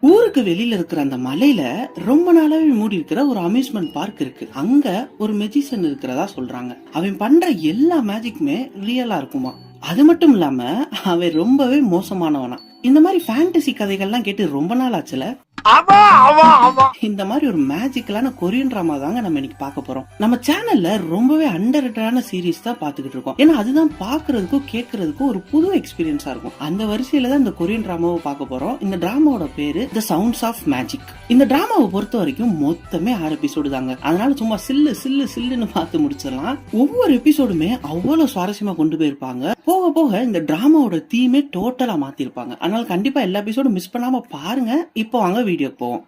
ஊருக்கு வெளியில இருக்கிற அந்த மலையில ரொம்ப நாளாவே மூடி இருக்கிற ஒரு அம்யூஸ்மெண்ட் பார்க் இருக்கு. அங்க ஒரு மெஜிஷியன் இருக்கிறதா சொல்றாங்க. அவன் பண்ற எல்லா மேஜிக்குமே ரியலா இருக்குமா. அது மட்டும் இல்லாம அவன் ரொம்பவே மோசமானவனா. இந்த மாதிரி ஃபேண்டசி கதைகள்லாம் கேட்டு ரொம்ப நாள் ஆச்சுல. இந்த மாதிரி ஒரு மேஜிக்கலான கொரியன் டிராமா தாங்க நம்ம இன்னைக்கு பார்க்க போறோம். நம்ம சேனல்ல ரொம்பவே அண்டர்ரேட்டடான சீரிஸ் தான் பாத்துக்கிட்டு இருக்கோம். ஏன்னா அதுதான் பாக்குறதுக்கும் கேட்கறதுக்கும் ஒரு புது எக்ஸ்பீரியன்ஸா இருக்கும். அந்த வரிசையில தான் இந்த கொரியன் டிராமாவை பார்க்க போறோம். இந்த டிராமாவோட பேரு தி சவுண்ட்ஸ் ஆஃப் மேஜிக். இந்த டிராமாவை பொறுத்த வரைக்கும் மொத்தமே 6 எபிசோடு தாங்க. அதனால சும்மா சில்லு சில்லு சில்லுன்னு பார்த்து முடிச்சிடலாம். ஒவ்வொரு எபிசோடுமே அவ்வளவு சுவாரஸ்யமா கொண்டு போயிருப்பாங்க. போக போக இந்த டிராமாவோட தீமே டோட்டலா மாத்திருப்பாங்க. அதனால கண்டிப்பா எல்லா எபிசோடும் மிஸ் பண்ணாம பாருங்க. இப்போ வாங்க வீடியோ போவோம்.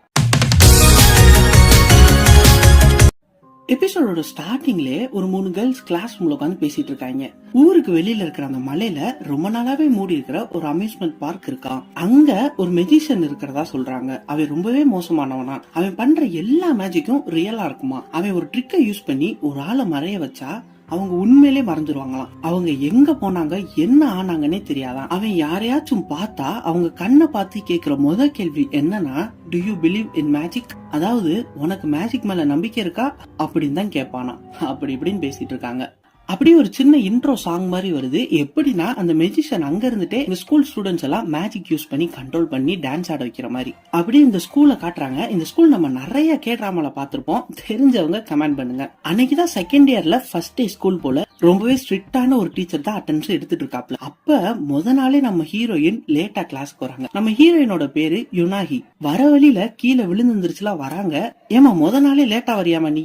எபிசோடோட ஸ்டார்டிங்லே ஒரு 3 கேர்ள்ஸ் கிளாஸ் ரூம்ல உட்காந்து பேசிட்டு இருக்காங்க. ஊருக்கு வெளியில இருக்கிற அந்த மலையில ரொம்ப நாளாவே மூடி இருக்கிற ஒரு அம்யூஸ்மெண்ட் பார்க் இருக்கான். அங்க ஒரு மெஜிஷியன் இருக்கிறதா சொல்றாங்க. அவன் ரொம்பவே மோசமானவனா. அவன் பண்ற எல்லா மேஜிக்கும் ரியலா இருக்குமா. அவன் ஒரு ட்ரிக்கை யூஸ் பண்ணி ஒரு ஆளை மறைய வச்சா அவங்க உண்மையிலே மறைஞ்சிருவாங்களாம். அவங்க எங்க போனாங்க என்ன ஆனாங்கன்னே தெரியாதான். அவன் யாரையாச்சும் பார்த்தா அவங்க கண்ணை பார்த்து கேக்குற முதல் கேள்வி என்னன்னா, to you believe in magic? அதாவது உனக்கு மேஜிக் மேல நம்பிக்கை இருக்கா அப்படின்னு தான் கேட்பானா. அப்படி இப்படின்னு பேசிட்டு இருக்காங்க. அப்படியே ஒரு சின்ன இன்ட்ரோ சாங் மாதிரி வருது. எப்படின்னா அந்த மெஜிஷியன் அங்க இருந்துட்டே இந்த ஸ்கூல் ஸ்டூடெண்ட்ஸ் எல்லாம் மேஜிக் யூஸ் பண்ணி கண்ட்ரோல் பண்ணி டான்ஸ் ஆட வைக்கிற மாதிரி. அப்படியே இந்த ஸ்கூல்ல காட்டுறாங்க. இந்த ஸ்கூல் நம்ம நிறைய கேட்ராமால பாத்திருப்போம். தெரிஞ்சவங்க கமெண்ட் பண்ணுங்க. அன்னைக்குதான் செகண்ட் இயர்ல ஃபர்ஸ்ட் டே ஸ்கூல் போல ரொம்பவே ஸ்ட்ரிக்டான ஒரு டீச்சர் தான் அட்டென்ஷன் எடுத்துட்டு இருக்காப்ல. அப்ப முத நாளே நம்ம ஹீரோயின் லேட்டா கிளாஸ்க்கு வராங்க. நம்ம ஹீரோயினோட பேரு யுனாஹி. வர வழியில கீழே விழுந்துருச்சுலாம் வராங்க. ஏமா முத நாளே லேட்டா வரியாமா, நீ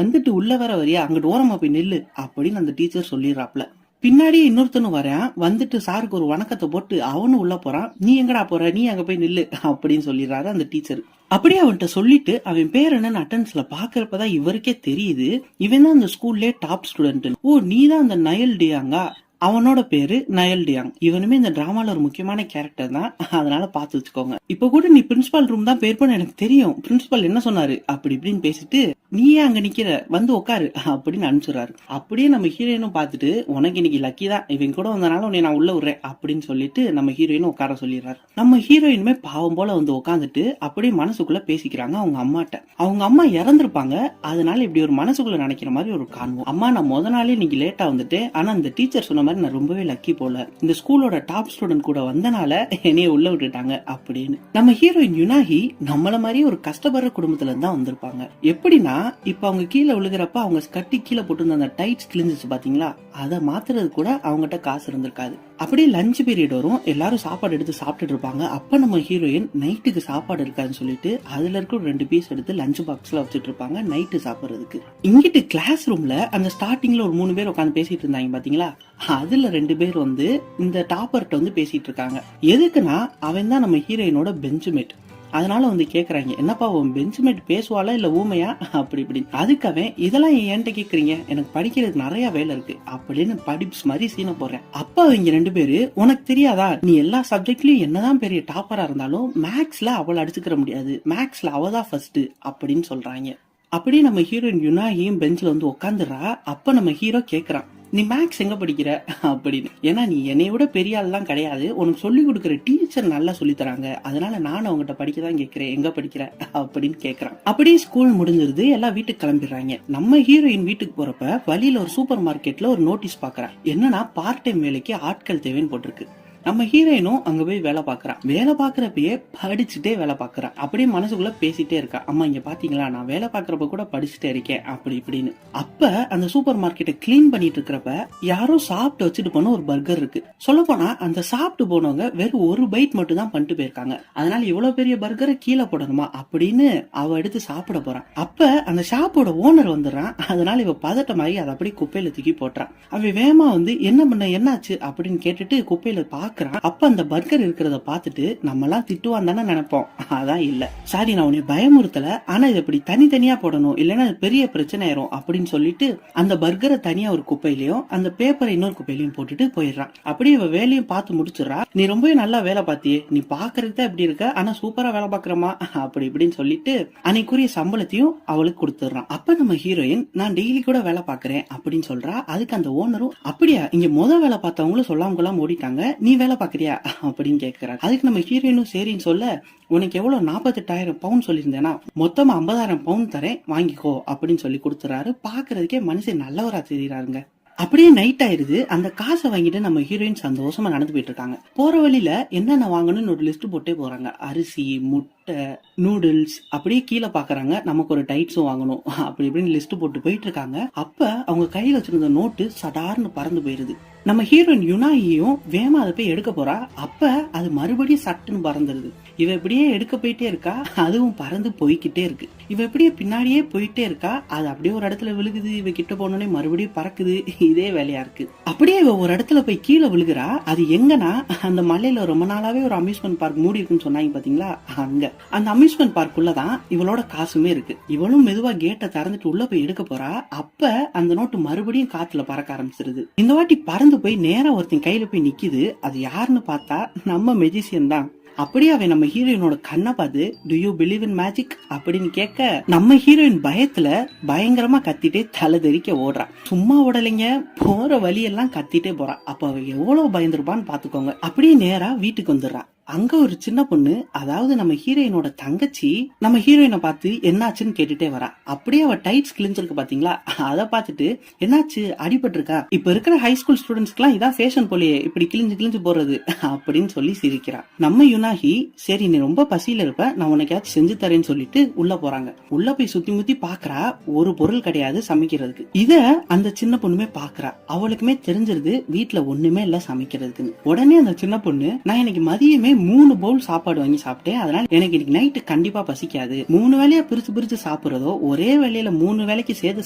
வந்துட்டு உள்ள வர வரியா, அங்கிட்டு ஓரமா போய் நில்லு அப்படின்னு அந்த டீச்சர் சொல்லிடுறாப்ல. பின்னாடியே இன்னொருத்தனும் வரேன், வந்துட்டு சாருக்கு ஒரு வணக்கத்தை போட்டு அவனும் உள்ள போறான். நீ எங்கடா போற, நீ அங்க போய் நில்லு அப்படின்னு சொல்லிடுறாரு அந்த டீச்சர். அப்படியே அவன்கிட்ட சொல்லிட்டு அவன் பேர் என்னன்னு அட்டெண்டன்ஸ்ல பாக்குறப்பதான் இவருக்கே தெரியுது இவன் தான் அந்த ஸ்கூல்லே டாப் ஸ்டூடெண்ட். ஓ, நீ தான் அந்த நயல் டியாங்கா. அவனோட பேரு நயல் டியாங். இவனுமே இந்த டிராமால ஒரு முக்கியமான கேரக்டர் தான். அதனால பாத்து வச்சுக்கோங்க. இப்ப கூட நீ பிரின்சிபால் ரூம் தான் பேர் பண்ண எனக்கு தெரியும். பிரின்சிபால் என்ன சொன்னாரு அப்படி இப்படின்னு பேசிட்டு நீயே அங்க நிக்கிற, வந்து உட்காரு அப்படின்னு அனுப்பிச்சுறாரு. அப்படியே நம்ம ஹீரோயினும் பாத்துட்டு உனக்கு இன்னைக்கு லக்கி தான், இவன் கூட வந்தனால உன்னை நான் உள்ள விடுறேன் அப்படின்னு சொல்லிட்டு நம்ம ஹீரோயினும் உட்கார சொல்லிடுறாரு. நம்ம ஹீரோயினுமே பாவம் போல வந்து உட்காந்துட்டு அப்படியே மனசுக்குள்ள பேசிக்கிறாங்க அவங்க அம்மாட்ட. அவங்க அம்மா இறந்திருப்பாங்க. அதனால இப்படி ஒரு மனசுக்குள்ள நினைக்கிற மாதிரி ஒரு காண்போம். அம்மா, நான் முத நாளே இன்னைக்கு லேட்டா வந்துட்டு, ஆனா இந்த டீச்சர் சொன்ன மாதிரி நான் ரொம்பவே லக்கி போல, இந்த ஸ்கூலோட டாப் ஸ்டூடெண்ட் கூட வந்தனால என்னைய உள்ள விட்டுட்டாங்க அப்படின்னு. நம்ம ஹீரோயின் யுனாஹி நம்மள மாதிரி ஒரு கஷ்டப்படுற குடும்பத்துல இருந்தா வந்திருப்பாங்க. எப்படின்னா இப்ப அவங்க கீழே விழுகிறப்ப அவங்க கட்டி கீழே போட்டு அந்த டைட்ஸ் கிழிஞ்சிச்சு பாத்தீங்களா, அதை மாத்துறது கூட அவங்ககிட்ட காசு இருந்திருக்காது. அப்படியே லஞ்ச் பீரியட் வரும். எல்லாரும் சாப்பாடு எடுத்து சாப்பிட்டுட்டு இருப்பாங்க. அப்ப நம்ம ஹீரோயின் நைட்டுக்கு சாப்பாடு இருக்காதுன்னு சொல்லிட்டு அதுல இருக்க 2 பீஸ் எடுத்து லஞ்ச் பாக்ஸ்ல வச்சுட்டு இருப்பாங்க நைட்டு சாப்பிடுறதுக்கு. இங்கிட்டு கிளாஸ் ரூம்ல அந்த ஸ்டார்டிங்ல ஒரு 3 பேர் உட்காந்து பேசிட்டு இருந்தாங்க பாத்தீங்களா, அதுல 2 பேர் வந்து இந்த டாப்பர்ட்ட வந்து பேசிட்டு இருக்காங்க. எதுக்குன்னா அவன் தான் நம்ம ஹீரோயினோட பெஞ்ச்மேட். அதனால வந்து கேக்குறாங்க, என்னப்பா உன் பெஞ்ச்மேட் பேசுவாளா இல்ல ஊமையா அப்படி இப்படி. அதுக்காக இதெல்லாம் என்கிட்ட கேக்குறீங்க, எனக்கு படிக்கிறதுக்கு நிறைய வேலை இருக்கு அப்படின்னு படிப்ஸ் மாதிரி சீன போடுறேன். அப்ப அவங்க 2 பேரு, உனக்கு தெரியாதா, நீ எல்லா சப்ஜெக்ட்லயும் என்னதான் பெரிய டாப்பரா இருந்தாலும் மேக்ஸ்ல அவளை அடிச்சுக்கிற முடியாது, மேக்ஸ்ல அவதான் ஃபர்ஸ்ட் அப்படின்னு சொல்றாங்க. அப்படியே நம்ம ஹீரோயின் யுனாஹியும் பெஞ்ச்ல வந்து உட்காந்துறா. அப்ப நம்ம ஹீரோ கேக்குறான், நீ மேக்ஸ் எங்க படிக்கிற அப்படின்னு. ஏன்னா நீ என்னைய விட பெரிய ஆள் தான் கிடையாது, உனக்கு சொல்லி கொடுக்குற டீச்சர் நல்லா சொல்லி தராங்க, அதனால நானும் அவங்ககிட்ட படிக்கதான் கேட்கிறேன், எங்க படிக்கிற அப்படின்னு கேக்குறான். அப்படியே ஸ்கூல் முடிஞ்சிருது, எல்லாம் வீட்டுக்கு கிளம்பிடுறாங்க. நம்ம ஹீரோயின் வீட்டுக்கு போறப்ப வழியில ஒரு சூப்பர் மார்க்கெட்ல ஒரு நோட்டீஸ் பாக்குறான். என்னன்னா பார்ட் டைம் வேலைக்கு ஆட்கள் தேவைன்னு போட்டிருக்கு. நம்ம ஹீரோயினும் அங்க போய் வேலை பாக்குறான். வேலை பாக்குறப்பயே படிச்சுட்டே வேலை பாக்குறான். அப்படியே மனசுக்குள்ள பேசிட்டே இருக்கா, அம்மா இங்க பாத்தீங்களா நான் வேலை பாக்குறப்ப கூட படிச்சுட்டே இருக்கேன் அப்படி இப்படின்னு. அப்ப அந்த சூப்பர் மார்க்கெட்டை கிளீன் பண்ணிட்டு இருக்கிறப்ப யாரோ சாப்பிட்டு வச்சுட்டு போன ஒரு பர்கர் இருக்கு. சொல்ல போனா அந்த சாப்பிட்டு போனவங்க வெறும் ஒரு பைட் மட்டும் தான் பண்ணிட்டு போயிருக்காங்க. அதனால இவ்வளவு பெரிய பர்கரை கீழே போடணுமா அப்படின்னு அவ எடுத்து சாப்பிட போறான். அப்ப அந்த ஷாப்போட ஓனர் வந்துடுறான். அதனால இவ பதட்டமாகி அதை அப்படியே குப்பையில தூக்கி போட்டுறான். அவ வேகமா வந்து என்ன பண்ண என்னாச்சு அப்படின்னு கேட்டுட்டு குப்பையில பாக்குறான். அப்ப அந்த பர்கர் இருக்கிறத பாத்துட்டு நம்ம எல்லாம் திட்டுவான் தானே நினைப்போம். அதான் இல்ல, சாரி நான் உன்னை பயமுறுத்தல, ஆனா இது இப்படி தனித்தனியா போடணும், இல்லன்னா பெரிய பிரச்சனை ஆயிரும் அப்படின்னு சொல்லிட்டு அந்த பர்கரை தனியா ஒரு குப்பையிலயும் அந்த பேப்பரை இன்னொரு குப்பையிலயும் போட்டுட்டு போயிடுறான். அப்படியே இவ வேலையும் பார்த்து முடிச்சிடறா. நீ ரொம்பவே நல்லா வேலை பார்த்தியே, நீ பாக்குறதுக்கு எப்படி இருக்க, ஆனா சூப்பரா வேலை பாக்குறமா அப்படி இப்படின்னு சொல்லிட்டு அன்னைக்குரிய சம்பளத்தையும் அவளுக்கு கொடுத்துடுறான். அப்ப நம்ம ஹீரோயின், நான் டெய்லி கூட வேலை பாக்குறேன் அப்படின்னு சொல்றா. அதுக்கு அந்த ஓனரும், அப்படியா, இங்க வேலை பார்த்தவங்களும் சொல்லாம கொள்ளாம ஓடிட்டாங்க, நீ வேலை பாக்குறியா அப்படின்னு கேக்குறாரு. அதுக்கு நம்ம ஹீரோயினும் சரின்னு சொல்ல, உனக்கு எவ்வளவு 48,000 பவுன் சொல்லியிருந்தேனா, மொத்தமா 50,000 பவுன் தரேன் வாங்கிக்கோ அப்படின்னு சொல்லி கொடுத்துறாரு. பாக்குறதுக்கே மனுஷன் நல்லவரா தெரியுறாருங்க. அப்படியே நைட் ஆயிருது. அந்த காசை வாங்கிட்டு நம்ம ஹீரோயின் சந்தோஷமா நடந்து போயிட்டு இருக்காங்க. போற வழியில என்னென்ன வாங்கணும்னு ஒரு லிஸ்ட் போட்டே போறாங்க. அரிசி, முட்டை, நூடுல்ஸ், அப்படியே கீழே பாக்குறாங்க நமக்கு ஒரு டைட்ஸும் வாங்கணும் அப்படி இப்படின்னு லிஸ்ட் போட்டு போயிட்டு இருக்காங்க. அப்ப அவங்க கையில வச்சிருந்த நோட்டு சடார்னு பறந்து போயிருது. நம்ம ஹீரோயின் யுனாகியும் வேமா அதை போய் எடுக்க போறா. அப்ப அது மறுபடியும் சட்டுன்னு பறந்துருது. இவ இப்படியே எடுக்க போயிட்டே இருக்கா, அதுவும் பறந்து போய்கிட்டே இருக்கு. இவ இப்படியே பின்னாடியே போயிட்டே இருக்கா, அது அப்படியே ஒரு இடத்துல விழுகுது. இவ கிட்ட போனோடனே மறுபடியும் பறக்குது. இதே வேலையா இருக்கு. அப்படியே இவ ஒரு இடத்துல போய் கீழே விழுகிறா. அது எங்கன்னா, அந்த மலையில ரொம்ப நாளாவே ஒரு அம்யூஸ்மெண்ட் பார்க் மூடி இருக்குன்னு சொன்னாங்க பாத்தீங்களா, அங்க அந்த அம்யூஸ்மெண்ட் பார்க்குள்ளதான் இவளோட காசுமே இருக்கு. இவளும் மெதுவா கேட்டை திறந்துட்டு உள்ள போய் எடுக்க போறா. அப்ப அந்த நோட்டு மறுபடியும் காத்துல பறக்க ஆரம்பிச்சிருது. இந்த வாட்டி பறந்து போய் நேரா ஒருத்தன் கையில போய் நிக்குது. அது யாருன்னு பார்த்தா நம்ம மெஜிசியன் தான். அப்படியே அவன் நம்ம ஹீரோயினோட கண்ணை பார்த்து to you believe in magic அப்படின்னு கேட்க, நம்ம ஹீரோயின் பயத்துல பயங்கரமா கத்திட்டே தலை தெறிக்க ஓடுறா. சும்மா ஓடலைங்க, போற வழியெல்லாம் கத்திட்டே போறா. அப்ப அவ எவ்வளவு பயந்துருப்பான்னு பாத்துக்கோங்க. அப்படியே நேரா வீட்டுக்கு வந்துடுறா. அங்க ஒரு சின்ன பொண்ணு, அதாவது நம்ம ஹீரோயினோட தங்கச்சி, நம்ம ஹீரோயினை பார்த்து என்னாச்சுன்னு கேட்டுட்டே வரா. அப்படியே அவ டைட்ஸ் கிழிஞ்சிருக்கு பாத்தீங்களா, அதை பார்த்துட்டு என்னாச்சு அடிபட்டு இருக்கா, இப்ப இருக்கிற ஹை ஸ்கூல் ஸ்டூடெண்ட்ஸ்க்கு எல்லாம் இதான் ஃபேஷன் போலியே இப்படி கிழிஞ்சு கிழிஞ்சு போறது அப்படின்னு சொல்லி சிரிக்கிறா. நம்ம யுனாகி சரி நீ ரொம்ப பசியில இருப்ப, நான் உனக்காச்சும் செஞ்சு தரேன்னு சொல்லிட்டு உள்ள போறாங்க. உள்ள போய் சுத்தி முத்தி பாக்குறா, ஒரு பொருள் கிடையாது சமைக்கிறதுக்கு. இத அந்த சின்ன பொண்ணுமே பாக்குறா. அவளுக்குமே தெரிஞ்சிருது வீட்டுல ஒண்ணுமே இல்ல சமைக்கிறதுக்குன்னு. உடனே அந்த சின்ன பொண்ணு, நான் இன்னைக்கு மதியமே 3 பவுல் சாப்பாடு வாங்கி சாப்பிட்டேன், அதனால எனக்கு இன்னைக்கு நைட்டு கண்டிப்பா பசிக்காது. 3 வேலையா பிரிச்சு பிரிச்சு சாப்பிடுறதோ ஒரே வேலையில 3 வேலைக்கு சேர்த்து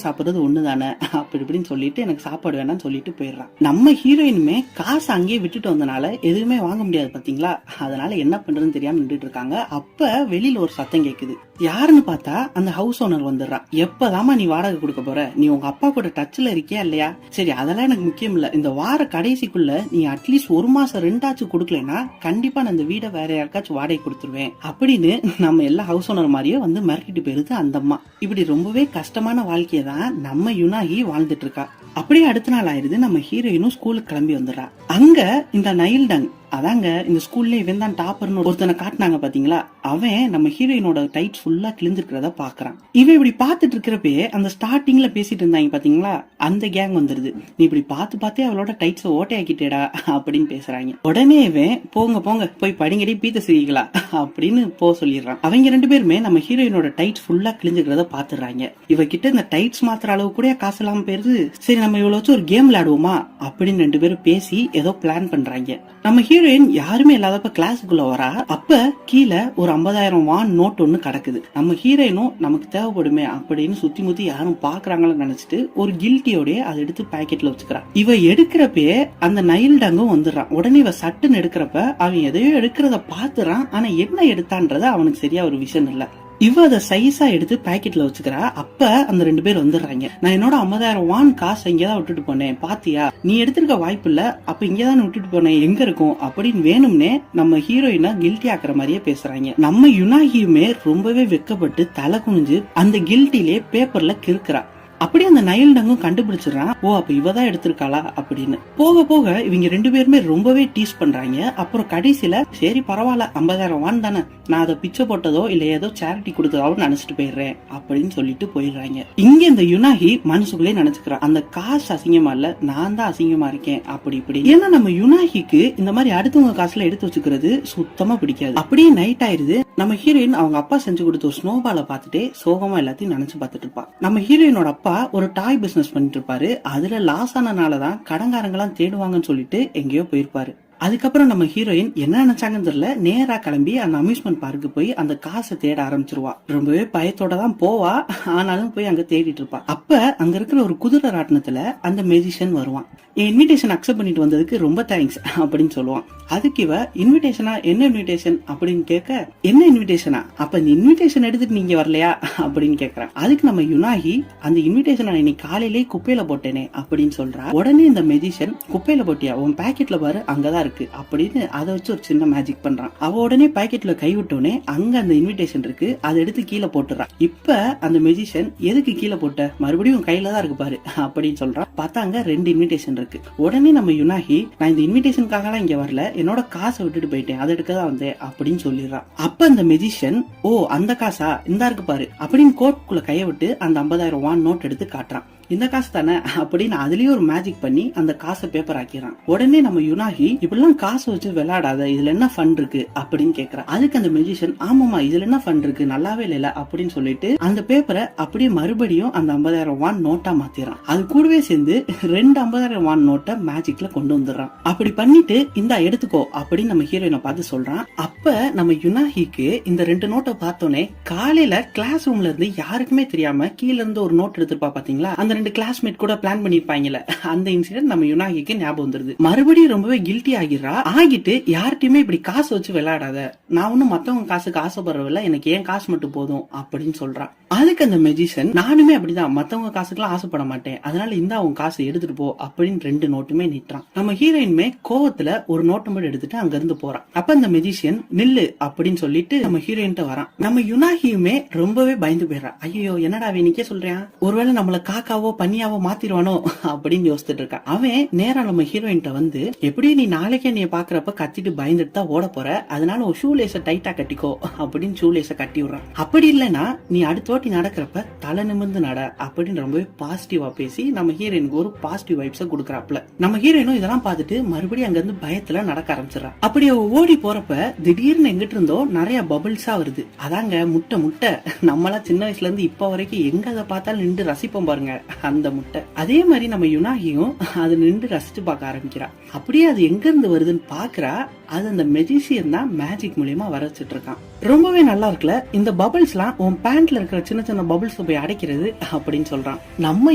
சாப்பிடுறது ஒண்ணுதானே அப்படி இப்படின்னு சொல்லிட்டு எனக்கு சாப்பாடு வேணாம்னு சொல்லிட்டு போயிடுறான். நம்ம ஹீரோயினுமே காசு அங்கேயே விட்டுட்டு வந்தனால எதுவுமே வாங்க முடியாது பாத்தீங்களா, அதனால என்ன பண்றதுன்னு தெரியாம நின்றுட்டு இருக்காங்க. அப்ப வெளியில ஒரு சத்தம் கேக்குது. யாருன்னு பார்த்தா அந்த ஹவுஸ் ஓனர் வந்துடுறான். எப்பதாமா நீ வாடகை கொடுக்க போற, நீ உங்க அப்பா கூட டச்ல இருக்கியா இல்லையா, சரி அதெல்லாம் எனக்கு முக்கியம் இல்ல, இந்த வார கடைசிக்குள்ள நீ அட்லீஸ்ட் 1 மாசம் ரெண்டாச்சும் கொடுக்கலன்னா கண்டிப்பா நான் இந்த வீட வேற யாருக்காச்சும் வாடகை கொடுத்துருவேன் அப்படின்னு நம்ம எல்லா ஹவுஸ் ஓனர் மாதிரியே வந்து மிரட்டிட்டு போயிருது அந்த அம்மா. இப்படி ரொம்பவே கஷ்டமான வாழ்க்கையை தான் நம்ம யுனாகி வாழ்ந்துட்டு இருக்கா. அப்படியே அடுத்த நாள் ஆயிருது. நம்ம ஹீரோயினும் ஸ்கூலுக்கு கிளம்பி வந்துடுறா. அங்க இந்த நைல்டங், அதாங்க இந்த ஸ்கூல்ல இவன் தான் டாப்பர்னு ஒருத்தனை காட்டினாங்க பாத்தீங்களா, அவன் நம்ம ஹீரோயினோட டைட் ஃபுல்லா கிழிஞ்சிருக்கிறத பாக்குறான். இவன் இப்படி பாத்துட்டு இருக்கிறப்பே அந்த ஸ்டார்டிங்ல பேசிட்டு இருந்தாங்க பாத்தீங்களா, அந்த கேங் வந்துருது. நீ இப்படி பாத்து பார்த்தே அவளோட டைட்ஸ் ஓட்டையாக்கிட்டேடா அப்படின்னு பேசுறாங்க. உடனே இவன் போங்க போங்க போய் படிங்கடி பீத்த சிரிக்கலாம் அப்படின்னு சொல்லிடுறான். அவங்க 2 பேருமே நம்ம ஹீரோயினோட டைட்ஸ் ஃபுல்லா கிழிஞ்சிருக்கிறத பாத்துறாங்க. இவகிட்ட இந்த டைட்ஸ் மாத்திர அளவு கூட காசு இல்லாம போயிருது. சரி நம்ம இவ்வளவு வச்சு ஒரு கேம் விளையாடுவோமா அப்படின்னு 2 பேரும் பேசி ஏதோ பிளான் பண்றாங்க. நம்ம ஹீரோயின் யாருமே இல்லாதப்ப கிளாஸுக்குள்ள வரா. அப்ப கீழே ஒரு 50,000 வான் நோட் ஒண்ணு கிடக்குது. நம்ம ஹீரோயினும் நமக்கு தேவைப்படுமே அப்படின்னு சுத்தி முத்தி யாரும் பாக்குறாங்கன்னு நினைச்சிட்டு ஒரு கில்ட்டியோட அதை எடுத்து பாக்கெட்ல வச்சுக்கிறா. இவ எடுக்கிறப்பே அந்த நைல்டங்கும் வந்துடுறான். உடனே இவ சட்டுன்னு எடுக்கிறப்ப அவன் எதையோ எடுக்கிறத பாத்துறான். ஆனா என்ன எடுத்தான்றத அவனுக்கு சரியா ஒரு விஷயம் இல்ல. இவ அதை சைஸா எடுத்து பாக்கெட்ல வச்சுக்கிறா. அப்ப அந்த 2 பேர் வந்துடுறாங்க. நான் என்னோட 50,000 வான் காசு இங்கதான் விட்டுட்டு போனேன், பாத்தியா, நீ எடுத்திருக்க வாய்ப்பு இல்ல, அப்ப இங்கதான் விட்டுட்டு போனேன், எங்க இருக்கும் அப்படின்னு வேணும்னே நம்ம ஹீரோயினை கில்ட்டி ஆக்குற மாதிரியே பேசுறாங்க. நம்ம யுனாகியுமே ரொம்பவே வெக்கப்பட்டு தலை குனிஞ்சு அந்த கில்ட்டிலே பேப்பர்ல கிறுக்குறா. அப்படி அந்த நைல்டங்கும் கண்டுபிடிச்சிடறான். ஓ அப்ப இவதான் எடுத்திருக்காளா அப்படின்னு. போக போக இவங்க 2 பேருமே ரொம்பவே டீஸ் பண்றாங்க. அப்புறம் கடைசியில சரி பரவாயில்ல 50,000 வான் தானே, நான் அதை பிச்சை போட்டதோ இல்ல ஏதோ சேரிட்டி கொடுத்ததோ நினைச்சிட்டு போயிடுறேன் அப்படின்னு சொல்லிட்டு போயிடுறாங்க. இங்க இந்த யுனாகி மனசுக்குள்ளே நினைச்சுக்கிறான், அந்த காசு அசிங்கமா இல்ல, நான் தான் அசிங்கமா இருக்கேன் அப்படி இப்படி. ஏன்னா நம்ம யுனாகிக்கு இந்த மாதிரி அடுத்தவங்க காசுல எடுத்து வச்சுக்கிறது சுத்தமா பிடிக்காது. அப்படியே நைட் ஆயிருது. நம்ம ஹீரோயின் அவங்க அப்பா செஞ்சு கொடுத்த ஒரு ஸ்னோபாலை பார்த்துட்டே சோகமா எல்லாத்தையும் நினைச்சு பார்த்துட்டு இருப்பா. நம்ம ஹீரோயினோட அப்பா ஒரு டாய் பிசினஸ் பண்ணிட்டு இருப்பாரு. அதுல லாஸ் ஆனனாலதான் கடங்காரங்க எல்லாம் தேடுவாங்கன்னு சொல்லிட்டு எங்கேயோ போயிருப்பாரு. அதுக்கப்புறம் நம்ம ஹீரோயின் என்ன நினைச்சாங்கன்னு தெரியல, நேரா கிளம்பி அந்த அம்யூஸ்மெண்ட் பார்க்கு போய் அந்த காசை தேட ஆரம்பிச்சிருவா. ரொம்பவே பயத்தோட தான் போவா, ஆனாலும் போய் அங்க தேடிட்டு இருப்பா. அப்ப அங்க இருக்கிற ஒரு குதிரை ராட்டினத்துல அந்த மெஜிஷியன் வருவான். என் இன்விடேஷன் அக்செப்ட் பண்ணிட்டு வந்ததுக்கு ரொம்ப தேங்க்ஸ் அப்படின்னு சொல்லுவான். அதுக்கு இவ இன்விடேஷனா, என்ன இன்விடேஷன் அப்படின்னு கேட்க, என்ன இன்விடேஷனா, அப்ப இந்த இன்விடேஷன் எடுத்துட்டு நீங்க வரலையா அப்படின்னு கேக்குறான். அதுக்கு நம்ம யுனாகி, அந்த இன்விடேஷன் இன்னைக்கு காலையிலேயே குப்பையில போட்டேனே அப்படின்னு சொல்றா. உடனே இந்த மெஜிஷியன், குப்பையில போட்டியா, உன் பாக்கெட்ல பாரு அங்கதான் இருக்கு இருக்கு அப்படின்னு அதை வச்சு ஒரு சின்ன மேஜிக் பண்றான். அவ உடனே பாக்கெட்ல கை விட்டோடனே அங்க அந்த இன்விடேஷன் இருக்கு, அதை எடுத்து கீழே போட்டுறான். இப்ப அந்த மெஜிஷியன் எதுக்கு கீழே போட்ட, மறுபடியும் கையில தான் இருக்கு பாரு அப்படின்னு சொல்றான். பார்த்தா அங்க 2 இன்விடேஷன் இருக்கு. உடனே நம்ம யுனாகி, நான் இந்த இன்விடேஷனுக்காக இங்க வரல, என்னோட காசை விட்டுட்டு போயிட்டேன், அதை எடுக்க தான் வந்தேன் அப்படின்னு சொல்லிடுறான். அப்ப அந்த மெஜிஷியன், ஓ அந்த காசா, இந்தா இருக்கு பாரு அப்படின்னு கோட்குள்ள கைய விட்டு அந்த 50,000 வான் நோட் எடுத்து காட்டுறான். இந்த காசு தானே அப்படின்னு அதுலயே ஒரு மேஜிக் பண்ணி அந்த காசை பேப்பர் ஆக்கிறான். உடனே நம்ம யுனாகி, இப்படிலாம் காசை வச்சு விளையாடாத, இதுல என்ன ஃபன் இருக்கு அப்படின்னு கேக்குறான். அதுக்கு அந்த மெஜிஷியன், ஆமாமா இதுல என்ன ஃபன் இருக்கு, நல்லாவே இல்ல அப்படின்னு சொல்லிட்டு அந்த பேப்பரை அப்படியே மறுபடியும் அந்த 50,000 வான் நோட்டா மாத்திரான். அது கூடவே சேர்ந்து 2 50,000 வான் நோட்டை மேஜிக்ல கொண்டு வந்துடுறான். அப்படி பண்ணிட்டு இந்தா எடுத்துக்கோ அப்படின்னு நம்ம ஹீரோயினை பார்த்து சொல்றான். அப்ப நம்ம யுனாகிக்கு இந்த 2 நோட்டை பார்த்தோன்னே, காலையில கிளாஸ் ரூம்ல இருந்து யாருக்குமே தெரியாம கீழ இருந்து ஒரு நோட் எடுத்திருப்பா பாத்தீங்களா, அந்த 2 கிளாஸ்மேட் கூட பிளான் பண்ணிருப்பாங்கல்ல, அந்த இன்சிடென்ட் நம்ம யுனாகிக்கு ஞாபகம் வந்துருது. மறுபடியும் ரொம்பவே கில்ட்டி ஆகிட்டு யார்கிட்டயுமே இப்படி காசு வச்சு விளையாடாத, நான் ஒன்னும் மத்தவங்க காசுக்கு ஆசைப்படுறவில்ல, எனக்கு ஏன் காசு மட்டும் போதும் அப்படின்னு சொல்றான். அதுக்கு அந்த மெஜிஷியன், நானுமே அப்படிதான் மத்தவங்க காசுக்கெல்லாம் ஆசைப்பட மாட்டேன், அதனால இந்த அவங்க காசை எடுத்துட்டு போ அப்படின்னு 2 நோட்டுமே நீட்டுறான். நம்ம ஹீரோயின்மே கோவத்துல ஒரு நோட்டு மட்டும் எடுத்துட்டு அங்க இருந்து போறான். அப்ப அந்த மெஜிஷியன், நில்லு அப்படின்னு சொல்லிட்டு நம்ம ஹீரோயின்ட்ட வரான். நம்ம யுனாகியுமே ரொம்பவே பயந்து போயிடுறான். ஐயோ என்னடா நிக்க சொல்றேன், ஒருவேளை நம்மள காக்காவோ பன்னியாவோ மாத்திருவானோ அப்படின்னு யோசிச்சுட்டு இருக்கான். அவன் நேரா நம்ம ஹீரோயின்ட்ட வந்து, எப்படி நீ நாளைக்கே நீ பாக்குறப்ப கத்திட்டு பயந்துட்டு தான் ஓட போற, அதனால ஒரு ஷூ லேஸ டைட்டா கட்டிக்கோ அப்படின்னு ஷூ லேஸ கட்டி விடுறான். அப்படி இல்லைன்னா நீ அடுத்த வாட்டி நடக்கிறப்ப தலை நிமிர்ந்து நட அப்படின்னு ரொம்பவே பாசிட்டிவா பேசி நம்ம ஹீரோயினுக்கு ஒரு பாசிட்டிவ் வைப்ஸ கொடுக்கறாப்ல. நம்ம ஹீரோயினும் இதெல்லாம் பார்த்துட்டு மறுபடியும் அங்க இருந்து பயத்துல நடக்க ஆரம்பிச்சிடறா. அப்படி ஓடி போறப்ப திடீர்னு எங்கிட்டு இருந்தோ நிறைய பபிள்ஸா வருது. அதாங்க முட்டை நம்மளா சின்ன வயசுல இருந்து இப்ப வரைக்கும் எங்க அதை பார்த்தாலும் நின்று ரசிப்போம் பாருங்க, அந்த முட்டை. அதே மாதிரி நம்ம யுனாகியும் அது நின்று ரசிச்சு பார்க்க ஆரம்பிக்கிறா. அப்படியே அது எங்க இருந்து வருதுன்னு பாக்குறா. அது அந்த மெஜிஷியன் தான் மேஜிக் மூலியமா வரைச்சிட்டு இருக்கான். ரொம்பவே நல்லா இருக்குல்ல, இந்த பபிள்ஸ் எல்லாம் உன் பேண்ட்ல இருக்கிற சின்ன சின்ன பபிள்ஸ் போய் அடைக்கிறது அப்படின்னு சொல்றான். நம்ம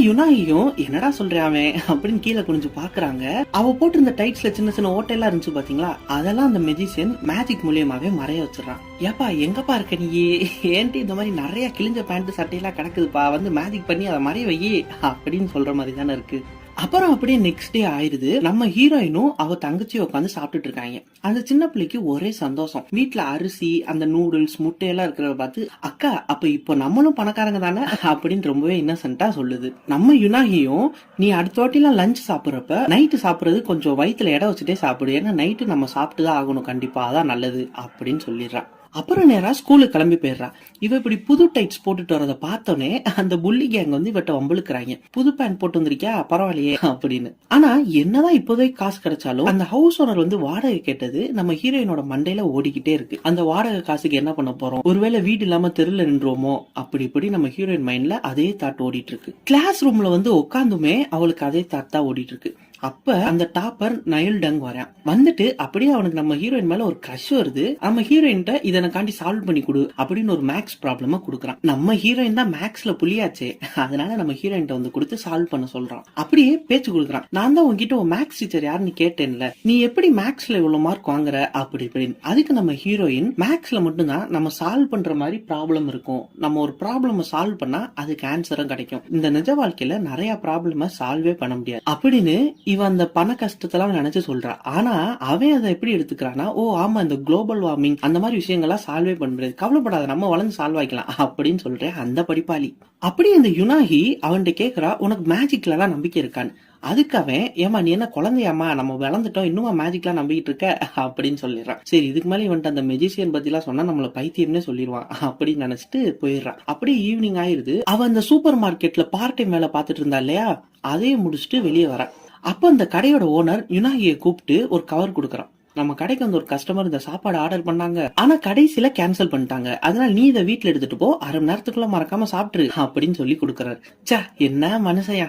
யுனாகியும் என்னடா சொல்றான் அப்படின்னு கீழே குனிஞ்சு பாக்குறாங்க. அவ போட்டு இந்த டைட்ஸ்ல சின்ன சின்ன ஓட்டையெல்லாம் இருந்துச்சு பாத்தீங்களா, அதெல்லாம் அந்த மெஜிஷியன் மேஜிக் மூலியமாவே மறைய வச்சிடறான். ஏப்பா எங்கப்பா இருக்க நீ, ஏன்ட்டு இந்த மாதிரி நிறைய கிழிஞ்ச பேண்ட் சட்டையெல்லாம் கிடக்குதுப்பா, வந்து மேஜிக் பண்ணி அதை மறைய வை அப்படின்னு சொல்ற மாதிரி தானே இருக்கு. அப்புறம் அப்படியே நெக்ஸ்ட் டே ஆயிருது. நம்ம ஹீரோயினும் அவ தங்கச்சியும் உட்காந்து சாப்பிட்டுட்டு இருக்காங்க. அந்த சின்ன பிள்ளைக்கு ஒரே சந்தோஷம். வீட்டுல அரிசி, அந்த நூடுல்ஸ், முட்டையெல்லாம் இருக்கிறத பார்த்து, அக்கா அப்ப இப்போ நம்மளும் பணக்காரங்க தானே அப்படின்னு ரொம்பவே இன்னசென்ட்டா சொல்லுது. நம்ம யுனாகியும், நீ அடுத்த வாட்டிலாம் லஞ்ச் சாப்பிடுறப்ப நைட்டு சாப்பிடுறது கொஞ்சம் வயிற்றுல இடம் வச்சுட்டே சாப்பிடு, ஏன்னா நைட்டு நம்ம சாப்பிட்டுதான் ஆகணும் கண்டிப்பா, அதான் நல்லது அப்படின்னு சொல்லிடுறான். அப்புறம் நேரா ஸ்கூலுக்கு கிளம்பி போயிடுறா. இவ இப்படி புது டைட்ஸ் போட்டுட்டு வரத பார்த்தோன்னே அந்த புள்ளி கேங் வந்து இவட்ட வம்புழுக்கிறாங்க. புது பேண்ட் போட்டு வந்திருக்கியா, பரவாயில்லையே அப்படின்னு. ஆனா என்னதான் இப்போதைக்கு காசு கிடைச்சாலும் அந்த ஹவுஸ் ஓனர் வந்து வாடகை கேட்டது நம்ம ஹீரோயினோட மண்டையில ஓடிக்கிட்டே இருக்கு. அந்த வாடகை காசுக்கு என்ன பண்ண போறோம், ஒருவேளை வீடு இல்லாம தெருல நின்றோமோ அப்படி இப்படி நம்ம ஹீரோயின் மைண்ட்ல அதே தாட் ஓடிட்டு இருக்கு. கிளாஸ் ரூம்ல வந்து உட்காந்துமே அவளுக்கு அதே தாட் தான் ஓடிட்டு இருக்கு. அப்ப அந்த டாப்பர் நயல் டங் வரான். வந்துட்டு அப்படியே அவனுக்கு நம்ம ஹீரோயின் மேல ஒரு கிரஷ் வருது. நம்ம ஹீரோயின்ட்ட இதனக்காண்டி சால்வ் பண்ணி கொடு அப்படின்னு ஒரு மேக்ஸ் ப்ராப்ளமா குடுக்கறான். நம்ம ஹீரோயின் தான் மேக்ஸ்ல புளியாச்சே, அதனால நம்ம ஹீரோயின்ட்ட வந்து கொடுத்து சால்வ் பண்ண சொல்றான். அப்படியே பேச்சு கொடுக்கறான். நான் தான் உங்ககிட்ட ஒரு மேக்ஸ் டீச்சர் யாருன்னு கேட்டேன்ல, நீ எப்படி மேக்ஸ்ல இவ்வளவு மார்க் வாங்குற அப்படி இப்படின்னு. அதுக்கு நம்ம ஹீரோயின், மேக்ஸ்ல மட்டும்தான் நம்ம சால்வ் பண்ற மாதிரி ப்ராப்ளம் இருக்கும், நம்ம ஒரு ப்ராப்ளம் சால்வ் பண்ணா அதுக்கு ஆன்சரும் கிடைக்கும், இந்த நிஜ வாழ்க்கையில நிறைய ப்ராப்ளம் சால்வே பண்ண முடியாது அப்படின்னு இவன் அந்த பண கஷ்டத்தெல்லாம் நினைச்சு சொல்றா. ஆனா அவன் அதை எப்படி எடுத்துக்கிறானா, ஓ ஆமா இந்த குளோபல் வார்மிங் அந்த மாதிரி விஷயங்கள்லாம் சால்வே பண்றது, கவலைப்படாத நம்ம வளர்ந்து சால்வ் ஆகிக்கலாம் அப்படின்னு சொல்றேன் அந்த படிப்பாளி. அப்படி இந்த யுனாகி அவன்கிட்ட கேக்குறா, உனக்கு மேஜிக்ல எல்லாம் நம்பிக்கை இருக்கான்னு. அதுக்கு அவன், ஏமா நீ என்ன குழந்தையாமா, நம்ம வளர்ந்துட்டோம், இன்னுமா மேஜிக்லாம் நம்பிக்கிட்டு இருக்க அப்படின்னு சொல்லிடுறான். சரி இதுக்கு மேலே இவன்ட்டு அந்த மெஜிஷியன் பத்தி எல்லாம் சொன்னா நம்மள பைத்தியம்னே சொல்லிடுவான் அப்படின்னு நினைச்சிட்டு போயிடுறான். அப்படியே ஈவினிங் ஆயிருது. அவன் அந்த சூப்பர் மார்க்கெட்ல பார்ட் டைம் வேலை பார்த்துட்டு இருந்தா இல்லையா, அதையும் முடிச்சுட்டு வெளியே வரான். அப்ப அந்த கடையோட ஓனர் யுனாகியை கூப்பிட்டு ஒரு கவர் கொடுக்கறான். நம்ம கடைக்கு வந்து ஒரு கஸ்டமர் இந்த சாப்பாடு ஆர்டர் பண்ணாங்க, ஆனா கடைசியில கேன்சல் பண்ணிட்டாங்க, அதனால நீ இதை வீட்டுல எடுத்துட்டு போ, அரை மணி நேரத்துக்குள்ள மறக்காம சாப்பிட்டுரு அப்படின்னு சொல்லி கொடுக்கறாரு. சா என்ன மனுஷையா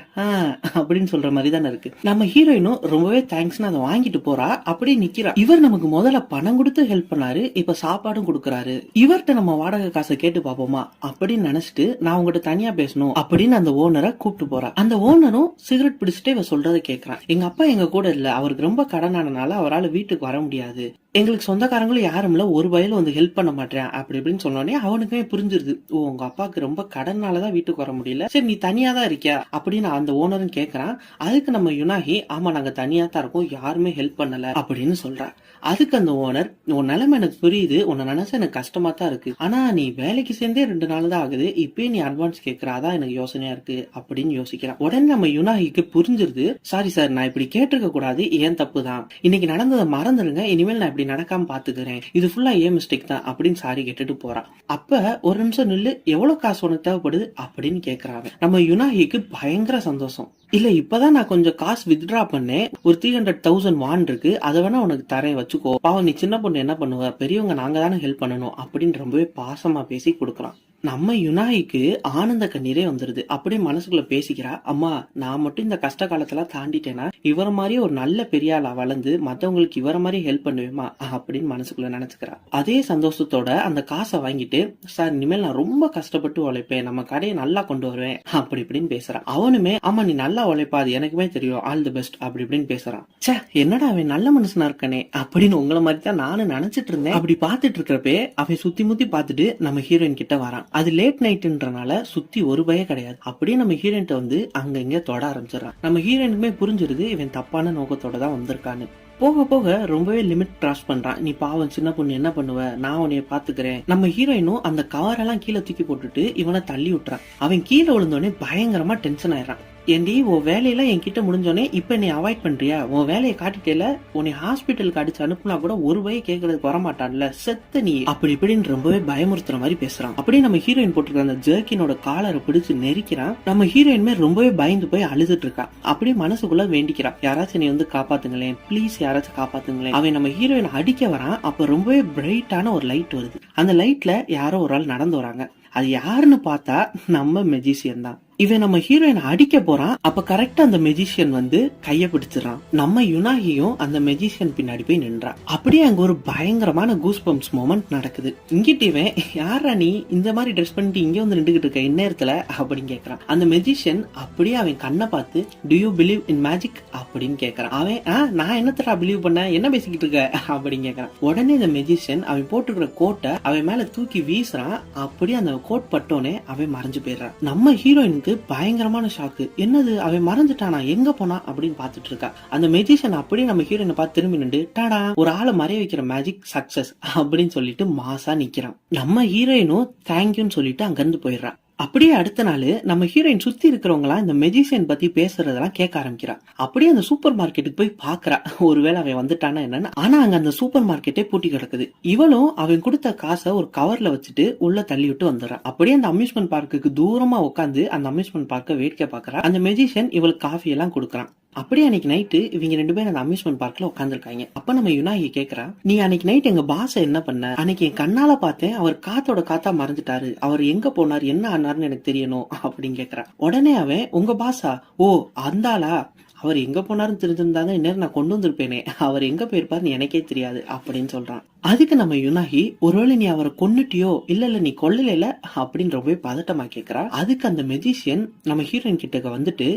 அப்படின்னு சொல்ற மாதிரி தானே இருக்கு. நம்ம ஹீரோயினும் ரொம்பவே தேங்க்ஸ்னு அதை வாங்கிட்டு போறா. அப்படியே நிக்கிறா. இவர் நமக்கு முதல்ல பணம் கொடுத்து ஹெல்ப் பண்ணாரு, இப்ப சாப்பாடும் கொடுக்கறாரு, இவர்கிட்ட நம்ம வாடகை காசை கேட்டு பாப்போமா அப்படின்னு நினைச்சிட்டு, நான் உங்ககிட்ட தனியா பேசணும் அப்படின்னு அந்த ஓனரை கூப்பிட்டு போறா. அந்த ஓனரும் சிகரெட் பிடிச்சிட்டே இவ சொல்றதை கேட்கறான். எங்க அப்பா எங்க கூட இல்ல, அவருக்கு ரொம்ப கடனானனால அவரால் வீட்டுக்கு வர முடியாது, எங்களுக்கு சொந்தக்காரங்களும் யாரும் இல்ல, ஒரு வயல வந்து ஹெல்ப் பண்ண மாட்டேன் அப்படி இப்படின்னு சொன்னோடனே அவனுக்குமே புரிஞ்சிருது. ஓ, உங்க அப்பாவுக்கு ரொம்ப கடனாலதான் வீட்டுக்கு வர முடியல, சரி நீ தனியா தான் இருக்கியா அப்படின்னு அந்த ஓனரும் கேக்குறான். அதுக்கு நம்ம யுனாகி, ஆமா நாங்க தனியா தான் இருக்கோம், யாருமே ஹெல்ப் பண்ணல அப்படின்னு சொல்றா. அதுக்கு அந்த ஓனர், உன் நிலைமை எனக்கு புரியுது, உன்னை நினைச்சா எனக்கு கஷ்டமா தான் இருக்கு, ஆனா நீ வேலைக்கு சேர்ந்தே 2 நாள் தான் ஆகுது, இப்பயே நீ அட்வான்ஸ் கேட்கற, அதான் எனக்கு யோசனையா இருக்கு அப்படின்னு யோசிக்கிறான். உடனே நம்ம யுனாகிக்கு புரிஞ்சிருது, சாரி சார், நான் இப்படி கேட்டிருக்க கூடாது, ஏன் தப்பு தான், இன்னைக்கு நடந்ததை மறந்துருங்க, இனிமேல் நான் இப்படி நடக்காம பாத்துக்கிறேன், இது ஃபுல்லா ஏன் மிஸ்டேக் தான் அப்படின்னு சாரி கேட்டுட்டு போறான். அப்ப ஒரு நிமிஷம் நில்லு, எவ்வளவு காசு உனக்கு தேவைப்படுது அப்படின்னு கேக்குறாங்க. நம்ம யுனாகிக்கு பயங்கர சந்தோஷம். இல்ல, இப்பதான் நான் கொஞ்சம் காசு வித்ட்ரா பண்ணேன், ஒரு 300,000 வான் இருக்கு, அதை வேணா உனக்கு தரேன் வச்சுக்கோ, பாவம் நீ சின்ன பொண்ணு என்ன பண்ணுவ, பெரியவங்க நாங்க தானே ஹெல்ப் பண்ணணும் அப்படின்னு ரொம்பவே பாசமா பேசி கொடுக்கறான். நம்ம யுனாகிக்கு ஆனந்த கண்ணீரே வந்துருது. அப்படியே மனசுக்குள்ள பேசிக்கிறா, அம்மா நான் மட்டும் இந்த கஷ்ட காலத்துல தாண்டிட்டேன்னா இவர மாதிரியே ஒரு நல்ல பெரிய ஆளா வளர்ந்து மத்தவங்களுக்கு இவர மாதிரி ஹெல்ப் பண்ணுவேமா அப்படின்னு மனசுக்குள்ள நினைச்சுக்கிறா. அதே சந்தோஷத்தோட அந்த காசை வாங்கிட்டு, சார் இனிமேல் நான் ரொம்ப கஷ்டப்பட்டு உழைப்பேன், நம்ம கடையை நல்லா கொண்டு வருவேன் அப்படி இப்படின்னு பேசுறான். அவனுமே, ஆமா நீ நல்லா உழைப்பா, அது எனக்குமே தெரியும், ஆல் தி பெஸ்ட் அப்படி இப்படின்னு பேசுறான். சே, என்னடா அவன் நல்ல மனுஷனா இருக்கானே அப்படின்னு உங்களை மாதிரி தான் நானும் நினைச்சிட்டு இருந்தேன். அப்படி பாத்துட்டு இருக்கிறப்பே அவன் சுத்தி முத்தி பாத்துட்டு நம்ம ஹீரோயின் கிட்ட வரான். அது லேட் நைட்ன்றனால சுத்தி ஒரு பய கிடையாது. அப்படியே நம்ம ஹீரோயின் வந்து அங்க இங்க தொட ஆரம்பிச்சிடறான். நம்ம ஹீரோயினுக்குமே புரிஞ்சிருது இவன் தப்பான நோக்கத்தோட தான் வந்திருக்கான்னு. போக போக ரொம்பவே லிமிட் கிராஸ் பண்றான். நீ பாவம் சின்ன பொண்ணு, என்ன பண்ணுவ, நான் உன்னைய பாத்துக்கிறேன். நம்ம ஹீரோயினும் அந்த கவரெல்லாம் கீழே தூக்கி போட்டுட்டு இவனை தள்ளி விட்டுறான். அவன் கீழே விழுந்தோடனே பயங்கரமா டென்ஷன் ஆயிடுறான். ஏண்டி, உன் வேலையெல்லாம் என்கிட்ட முடிஞ்சோடனே இப்ப நீ அவாய்ட் பண்றியா, உன் வேலையை காட்டிட்டேல, உன்னை ஹாஸ்பிட்டலுக்கு அடிச்சு அனுப்புனா கூட ஒரு வய கேட்கறதுக்கு வரமாட்டான்ல, செத்த நீ அப்படி இப்படின்னு ரொம்பவே பயமுறுத்துற மாதிரி பேசுறான். அப்படியே நம்ம ஹீரோயின் போட்டுருக்க அந்த ஜெர்கினோட காலரை பிடிச்சு நெரிக்கிறான். நம்ம ஹீரோயின்மே ரொம்பவே பயந்து போய் அழுதுட்டு இருக்கா. அப்படியே மனசுக்குள்ள வேண்டிக்கிறான், யாராச்சும் நீ வந்து காப்பாத்துங்களேன் ப்ளீஸ், யாராச்சும் காப்பாத்துங்களேன். அவன் நம்ம ஹீரோயின் அடிக்க வரான். அப்ப ரொம்பவே பிரைட்டான ஒரு லைட் வருது. அந்த லைட்ல யாரோ ஒரு ஆள் நடந்து வராங்க. அது யாருன்னு பார்த்தா நம்ம மெஜிஷியன் தான். இவன் நம்ம ஹீரோயின் அடிக்க போறான். அப்ப கரெக்டா அந்த மெஜிஷியன் வந்து கைய பிடிச்சிடறான். நம்ம யுனாகியும் அந்த மெஜிஷியன் பின்னாடி போய் நின்றான். அப்படியே அங்க ஒரு பயங்கரமான கூஸ் பம்ப்ஸ் மொமெண்ட் நடக்குது. இங்கிட்ட இவன், யாரா நீ இந்த மாதிரி ட்ரெஸ் பண்ணிட்டு இங்க வந்து நின்றுகிட்டு இருக்க இந்நேரத்துல அப்படின்னு கேக்குறான். அந்த மெஜிஷியன் அப்படியே அவன் கண்ணை பார்த்து, to you believe in magic அப்படின்னு கேக்குறான். அவன், நான் என்னத்தடா பிலீவ் பண்ண, என்ன பேசிக்கிட்டு இருக்க அப்படின்னு கேக்குறான். உடனே இந்த மெஜிஷியன் அவன் போட்டுக்கிற கோட்டை அவன் மேல தூக்கி வீசுறான். அப்படியே அந்த கோட் பட்டோனே அவன் மறைஞ்சு போயிடுறான். நம்ம ஹீரோயினுக்கு பயங்கரமான ஷாக்கு. என்னது, அவன் மறைஞ்சிட்டானா, எங்க போனா அப்படின்னு பாத்துட்டு இருக்கா. அந்த மெஜிஷியன் அப்படியே நம்ம ஹீரோயினை பார்த்து திரும்பி நின்று, டாடா, ஒரு ஆளை மறைய வைக்கிற மேஜிக் சக்சஸ் அப்படின்னு சொல்லிட்டு மாசா நிக்கிறான். நம்ம ஹீரோயினும் தேங்க்யூன்னு சொல்லிட்டு அங்கிருந்து போயிடுறான். அப்படியே அடுத்த நாள் நம்ம ஹீரோயின் சுத்தி இருக்கிறவங்களா இந்த மெஜிஷியன் பத்தி பேசுறதெல்லாம் கேட்க ஆரம்பிக்கிறா. அப்படியே அந்த சூப்பர் மார்க்கெட்டுக்கு போய் பாக்குறா, ஒருவேளை அவன் வந்துட்டானா என்னன்னு. ஆனா அங்க அந்த சூப்பர் மார்க்கெட்டே பூட்டி கிடக்குது. இவளும் அவன் கொடுத்த காசை ஒரு கவர்ல வச்சுட்டு உள்ள தள்ளி விட்டு வந்துடுறா. அப்படியே அந்த அம்யூஸ்மெண்ட் பார்க்குக்கு தூரமா உட்காந்து அந்த அம்யூஸ்மெண்ட் பார்க்க வேடிக்கை பாக்குறா. அந்த மெஜிஷியன் இவளுக்கு காஃபி எல்லாம் கொடுக்குறான். அப்படியே அன்னைக்கு நைட்டு இவங்க 2 பேரும் அந்த அம்யூஸ்மெண்ட் பார்க்ல உட்காந்துருக்காங்க. அப்ப நம்ம யுனாகி கேக்குறா, நீ அன்னைக்கு நைட் எங்க பாஸ என்ன பண்ண, அன்னைக்கு என் கண்ணால பார்த்தேன், அவர் காத்தோட காத்தா மறைஞ்சிட்டாரு, அவர் எங்க போனார் என்ன ஆனாருன்னு எனக்கு தெரியணும் அப்படின்னு கேக்குறா. உடனே அவன், உங்க பாஸா, ஓ அந்தாளா, அவர் எங்க போனாருன்னு தெரிஞ்சிருந்தாங்க இந்நேரம் நான் கொண்டு வந்திருப்பேனே, அவர் எங்க போயிருப்பாருன்னு எனக்கே தெரியாது அப்படின்னு சொல்றான். அதுக்கு நம்ம யுனாகி, ஒருவேளை நீ அவரை கொன்னுட்டியோ, இல்ல நீ கொல்லல அப்படின்னு ரொம்ப பதட்டமா கேக்குறா. அதுக்கு அந்த மெஜிஷியன் நம்ம ஹீரோயின் கிட்ட வந்துட்டு,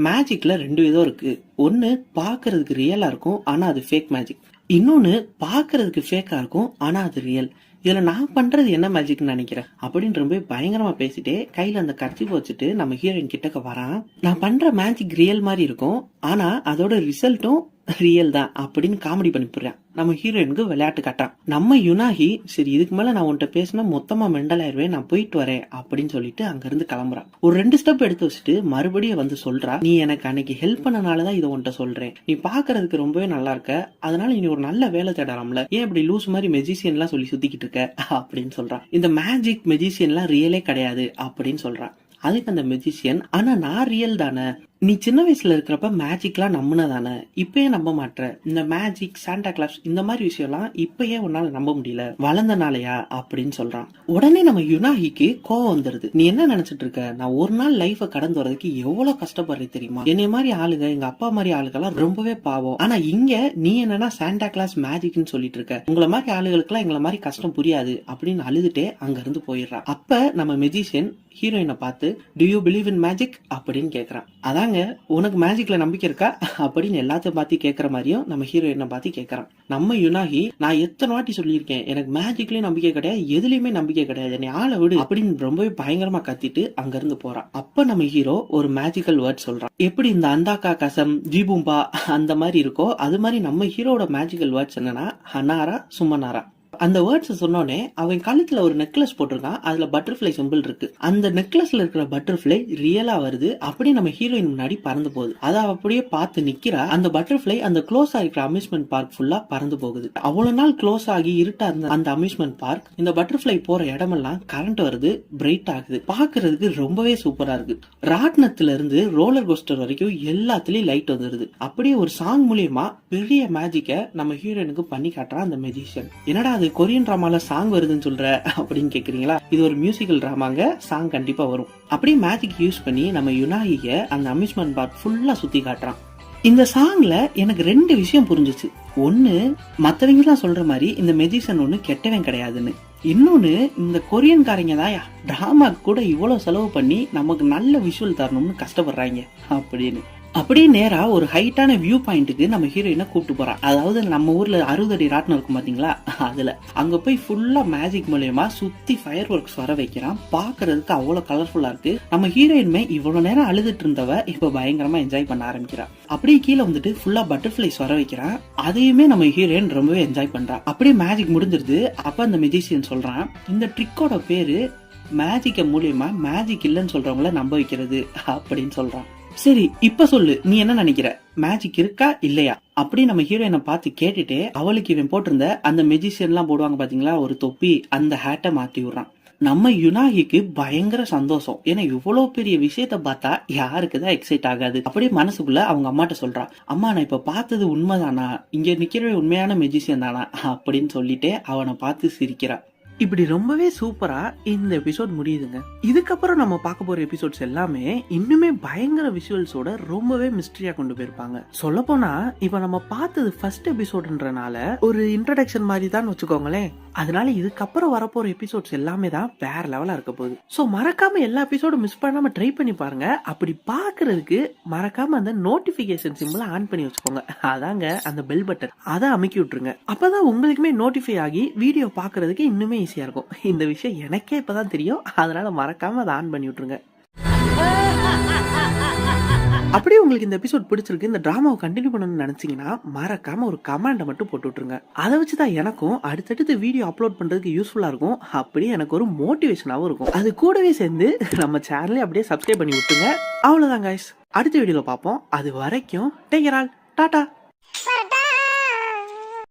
மேஜிக்ல 2 விதம் இருக்கு. ஒன்னு பாக்குறதுக்கு ரியலா இருக்கும் ஆனா அது ஃபேக் மேஜிக், இன்னொன்னு பாக்குறதுக்கு ஃபேக்கா இருக்கும் ஆனா அது ரியல். இதுல நான் பண்றது என்ன மேஜிக்னு நினைக்கிறேன் அப்படின்னு ரொம்ப பயங்கரமா பேசிட்டே கையில அந்த கர்ச்சீஃப் வச்சுட்டு நம்ம ஹீரோயின் கிட்டக்க வரான். நான் பண்ற மேஜிக் ரியல் மாதிரி இருக்கும் ஆனா அதோட ரிசல்ட்டும் ரியல் தான் அப்படின்னு காமெடி பண்ணி போடுறேன். நம்ம ஹீரோயினுக்கு விளையாட்டு காட்டான். நம்ம யுனாகி, சரி இதுக்கு மேல நான் உன்கிட்ட பேசினா மொத்தமா மெண்டல் ஆயிருவேன், நான் போயிட்டு வரேன் அப்படின்னு சொல்லிட்டு அங்க இருந்து கிளம்புறான். ஒரு 2 ஸ்டெப் எடுத்து வச்சுட்டு மறுபடியும் வந்து சொல்றா, நீ எனக்கு அன்னைக்கு ஹெல்ப் பண்ணனாலதான் இதை உன்கிட்ட சொல்றேன், நீ பாக்குறதுக்கு ரொம்பவே நல்லா இருக்க, அதனால நீ ஒரு நல்ல வேலை தேடலாம்ல, ஏன் இப்படி லூஸ் மாதிரி மெஜிஷியன் எல்லாம் சொல்லி சுத்திக்கிட்டு இருக்க அப்படின்னு சொல்றான். இந்த மேஜிக் மெஜிஷியன் எல்லாம் ரியலே கிடையாது அப்படின்னு சொல்றான். அதுக்கு அந்த மெஜிஷியன், ஆனா நான் ரியல் தானே, நீ சின்ன வயசுல இருக்கிறப்ப மேஜிக்லாம் நம்பினதானே, இப்பயே நம்ப மாட்டேற, இந்த மேஜிக் சாண்டா கிளாஸ் இந்த மாதிரி விஷயம்லாம் இப்பயே உன்னால நம்ப முடியல, வளர்ந்தனாலயா அப்படின்னு சொல்றான். உடனே நம்ம யுனாகிக்கு கோவம் வந்துருது. நீ என்ன நினைச்சிட்டு இருக்க, நான் ஒரு நாள் லைஃப கடந்து வரதுக்கு எவ்வளவு கஷ்டப்படுறது தெரியுமா, என்னை மாதிரி ஆளுங்க, எங்க அப்பா மாதிரி ஆளுகெல்லாம் ரொம்பவே பாவம், ஆனா இங்க நீ என்னன்னா சாண்டா கிளாஸ் மேஜிக்னு சொல்லிட்டு இருக்க, உங்களை மாதிரி ஆளுகளுக்கு எல்லாம் எங்களை மாதிரி கஷ்டம் புரியாது அப்படின்னு அழுதுட்டே அங்க இருந்து போயிடுறான். அப்ப நம்ம மெஜிஷியன் ஹீரோயினை பார்த்து, to you believe in magic அப்படின்னு கேக்குறான். அதான் ஏங்க உனக்கு மேஜிக்ல நம்பிக்கை இருக்கா அப்படின்னு எல்லாத்தையும் பார்த்து கேட்கற மாதிரியும் நம்ம ஹீரோயினை பார்த்து கேட்கறான். நம்ம யுனாகி, நான் எத்தனை வாட்டி சொல்லியிருக்கேன் எனக்கு மேஜிக்லயும் நம்பிக்கை கிடையாது, எதுலயுமே நம்பிக்கை கிடையாது, என்னை ஆளை விடு அப்படின்னு ரொம்பவே பயங்கரமா கத்திட்டு அங்க இருந்து போறான். அப்ப நம்ம ஹீரோ ஒரு மேஜிக்கல் வேர்ட் சொல்றான். எப்படி இந்த அந்தாக்கா கசம் ஜீபூம்பா அந்த மாதிரி இருக்கோ அது மாதிரி நம்ம ஹீரோட மேஜிக்கல் வேர்ட்ஸ் என்னன்னா ஹனாரா சுமனாரா. அந்த வேர்ட்ஸ் சொன்னோடனே அவன் கழுத்துல ஒரு நெக்லஸ் போட்டிருக்கான், அதுல பட்டர்ஃபிளை சிம்பிள் இருக்கு. அந்த நெக்லஸ்ல இருக்கிற பட்டர்ஃபிளை ரியலா வருது, அப்படியே நம்ம ஹீரோயின் முன்னாடி பறந்து போகுது. அதை அப்படியே பார்த்து நிக்கிறா. அந்த பட்டர்ஃபிளை அந்த க்ளோஸ் ஆகிருக்கிற அம்யூஸ்மெண்ட் பார்க் ஃபுல்லா பறந்து போகுது. அவ்வளவு நாள் க்ளோஸ் ஆகி இருட்டா இருந்த அந்த அம்யூஸ்மெண்ட் பார்க் இந்த பட்டர்ஃபிளை போற இடமெல்லாம் கரண்ட் வருது, பிரைட் ஆகுது. பாக்குறதுக்கு ரொம்பவே சூப்பரா இருக்கு. ராட்னத்துல இருந்து ரோலர் கோஸ்டர் வரைக்கும் எல்லாத்துலயும் லைட் வந்துருது. அப்படியே ஒரு சாங் மூலியமா பெரிய மேஜிக்க நம்ம ஹீரோயினுக்கு பண்ணி காட்டுறான் அந்த மெஜிஷியன். என்னடா அது கொரியன் டிராமால சாங் வருதுன்னு சொல்ற அப்படின்னு கேக்குறீங்களா? இது ஒரு மியூசிக்கல் டிராமாங்க, சாங் கண்டிப்பா வரும். அப்படியே மேஜிக் யூஸ் பண்ணி நம்ம யுனாகிய அந்த அம்யூஸ்மெண்ட் பார்க் ஃபுல்லா சுத்தி காட்டுறான். இந்த சாங்ல எனக்கு 2 விஷயம் புரிஞ்சுச்சு. ஒன்னு, மத்தவங்க எல்லாம் சொல்ற மாதிரி இந்த மெஜிஷியன் ஒண்ணு கெட்டவன் கிடையாதுன்னு. இன்னொன்னு, இந்த கொரியன்காரங்க தான் டிராமாக்கு கூட இவ்வளவு செலவு பண்ணி நமக்கு நல்ல விஷுவல் தரணும்னு கஷ்டப்படுறாங்க அப்படின்னு. அப்படியே நேரா ஒரு ஹைட்டான வியூ பாயிண்ட்டுக்கு நம்ம ஹீரோயினை கூப்பிட்டு போறான். அதாவது நம்ம ஊர்ல 60 அடி ராட்னம் இருக்கும் பாத்தீங்களா, அதுல அங்க போய் ஃபுல்லா மேஜிக் மூலியமா சுத்தி ஃபயர் ஒர்க்ஸ் வர வைக்கிறான். பாக்குறதுக்கு அவ்வளவு கலர்ஃபுல்லா இருக்கு. நம்ம ஹீரோயின்மே இவ்வளவு நேரம் அழுதுட்டு இருந்தவ இப்ப பயங்கரமா என்ஜாய் பண்ண ஆரம்பிக்கிறா. அப்படியே கீழே வந்துட்டு ஃபுல்லா பட்டர்ஃபிளைஸ் வர வைக்கிறான். அதையுமே நம்ம ஹீரோயின் ரொம்பவே என்ஜாய் பண்றா. அப்படியே மேஜிக் முடிஞ்சிருது. அப்ப அந்த மெஜிஷியன் சொல்றான், இந்த ட்ரிக்கோட பேரு மேஜிக்க மூலியமா மேஜிக் இல்லைன்னு சொல்றவங்கள நம்ப வைக்கிறது அப்படின்னு சொல்றான். சரி, இப்ப சொல்லு, நீ என்ன நினைக்கிற, மேஜிக் இருக்கா இல்லையா அப்படி நம்ம ஹீரோயினை பார்த்து கேட்டுட்டு அவளுக்கு இவன் போட்டிருந்த அந்த மெஜிஷியன் எல்லாம் போடுவாங்க பாத்தீங்களா ஒரு தொப்பி, அந்த ஹேட்டை மாத்தி விடுறான். நம்ம யுனாகிக்கு பயங்கர சந்தோஷம். ஏன்னா இவ்வளவு பெரிய விஷயத்த பார்த்தா யாருக்குதான் எக்ஸைட் ஆகாது. அப்படியே மனசுக்குள்ள அவங்க அம்மாட்ட சொல்றான், அம்மா நான் இப்ப பார்த்தது உண்மைதானா, இங்க நிக்கிறவே உண்மையான மெஜிஷியன் தானா அப்படின்னு சொல்லிட்டு அவனை பார்த்து சிரிக்கிறான். இப்படி ரொம்பவே சூப்பரா இந்த எபிசோட் முடியுதுங்க. இதுக்கப்புறம் நம்ம பார்க்க போற எபிசோட்ஸ் எல்லாமே இன்னுமே பயங்கர விஷுவல்ஸோட ரொம்பவே மிஸ்டரியா கொண்டு போயிருப்பாங்க. சொல்ல போனா இப்ப நம்ம பார்த்தது ஃபர்ஸ்ட் எபிசோட்ன்றனால ஒரு இன்ட்ரடக்ஷன் மாதிரி தான் வச்சுக்கோங்களேன். அதனால இதுக்கப்புறம் வரப்போற எபிசோட்ஸ் எல்லாமே தான் வேற லெவலா இருக்க போகுது. சோ மறக்காம எல்லா எபிசோடும் மிஸ் பண்ணாம ட்ரை பண்ணி பாருங்க. அப்படி பாக்குறதுக்கு மறக்காம அந்த நோட்டிபிகேஷன் சிம்பிளை ஆன் பண்ணி வச்சுக்கோங்க. அதாங்க அந்த பெல் பட்டன், அதை அமைக்கி விட்டுருங்க. அப்பதான் உங்களுக்குமே நோட்டிஃபை ஆகி வீடியோ பாக்குறதுக்கு இன்னுமே ஈஸியா இருக்கும். இந்த விஷயம் எனக்கே இப்பதான் தெரியும். அதனால மறக்காம அதை ஆன் பண்ணி விட்டுருங்க. அப்படியே உங்களுக்கு இந்த எபிசோட் பிடிச்சிருக்கு, இந்த டிராமாவை கண்டினியூ பண்ணணும்னு நினைச்சீங்கன்னா மறக்காம ஒரு கமெண்ட்டை மட்டும் போட்டு விட்டுருங்க. அதை வச்சுதான் எனக்கும் அடுத்தடுத்து வீடியோ அப்லோட் பண்றதுக்கு யூஸ்ஃபுல்லா இருக்கும். அப்படியே எனக்கு ஒரு மோட்டிவேஷனாவும் இருக்கும். அது கூடவே சேர்ந்து நம்ம சேனலை அப்படியே சப்ஸ்கிரைப் பண்ணி விட்டுருங்க. அவ்வளவுதான் கைஸ், அடுத்த வீடியோல பார்ப்போம். அது வரைக்கும் டேக் கேர் ஆல், டாடா.